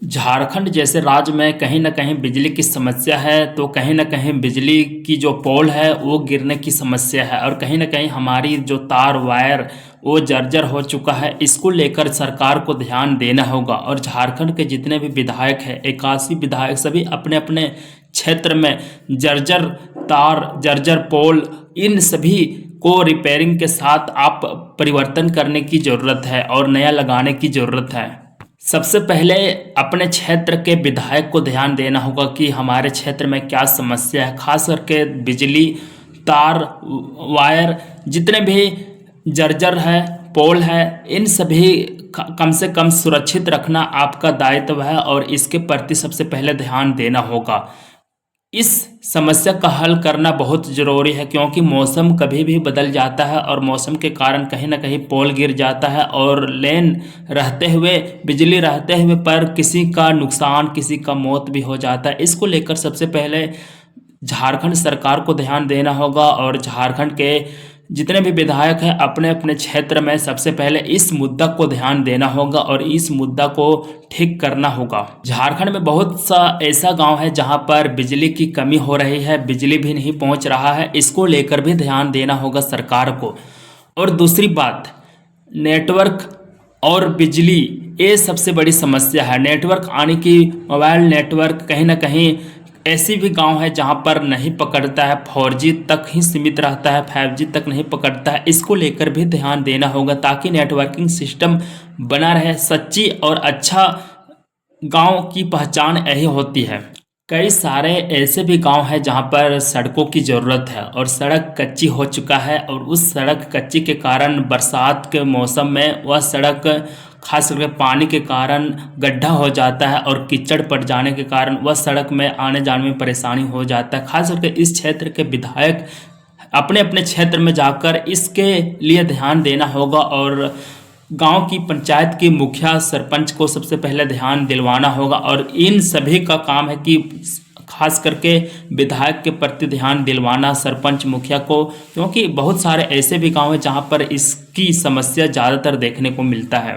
झारखंड जैसे राज्य में कहीं न कहीं बिजली की समस्या है, तो कहीं न कहीं बिजली की जो पोल है वो गिरने की समस्या है और कहीं न कहीं हमारी जो तार वायर वो जर्जर हो चुका है। इसको लेकर सरकार को ध्यान देना होगा और झारखंड के जितने भी विधायक हैं, 81 विधायक, सभी अपने अपने क्षेत्र में जर्जर तार, जर्जर पोल, इन सभी को रिपेयरिंग के साथ आप परिवर्तन करने की ज़रूरत है और नया लगाने की ज़रूरत है। सबसे पहले अपने क्षेत्र के विधायक को ध्यान देना होगा कि हमारे क्षेत्र में क्या समस्या है। खास करके बिजली तार वायर जितने भी जर्जर है, पोल है, इन सभी कम से कम सुरक्षित रखना आपका दायित्व है और इसके प्रति सबसे पहले ध्यान देना होगा। इस समस्या का हल करना बहुत ज़रूरी है क्योंकि मौसम कभी भी बदल जाता है और मौसम के कारण कहीं ना कहीं पोल गिर जाता है और लेन रहते हुए, बिजली रहते हुए पर किसी का नुकसान, किसी का मौत भी हो जाता है। इसको लेकर सबसे पहले झारखंड सरकार को ध्यान देना होगा और झारखंड के जितने भी विधायक हैं अपने अपने क्षेत्र में सबसे पहले इस मुद्दा को ध्यान देना होगा और इस मुद्दा को ठीक करना होगा। झारखंड में बहुत सा ऐसा गांव है जहां पर बिजली की कमी हो रही है, बिजली भी नहीं पहुंच रहा है। इसको लेकर भी ध्यान देना होगा सरकार को। और दूसरी बात, नेटवर्क और बिजली, ये सबसे बड़ी समस्या है। नेटवर्क आने की, मोबाइल नेटवर्क कहीं ना कहीं ऐसी भी गांव है जहां पर नहीं पकड़ता है, 4G तक ही सीमित रहता है, 5G तक नहीं पकड़ता है। इसको लेकर भी ध्यान देना होगा ताकि नेटवर्किंग सिस्टम बना रहे। सच्ची और अच्छा गांव की पहचान यही होती है। कई सारे ऐसे भी गांव हैं जहां पर सड़कों की ज़रूरत है और सड़क कच्ची हो चुका है और उस सड़क कच्ची के कारण बरसात के मौसम में वह सड़क खास करके पानी के कारण गड्ढा हो जाता है और कीचड़ पड़ जाने के कारण वह सड़क में आने जाने में परेशानी हो जाता है। खास करके इस क्षेत्र के विधायक अपने अपने क्षेत्र में जाकर इसके लिए ध्यान देना होगा और गांव की पंचायत की मुखिया, सरपंच को सबसे पहले ध्यान दिलवाना होगा और इन सभी का काम है कि खास करके विधायक के प्रति ध्यान दिलवाना, सरपंच, मुखिया को, क्योंकि बहुत सारे ऐसे भी गांव हैं जहां पर इसकी समस्या ज़्यादातर देखने को मिलता है।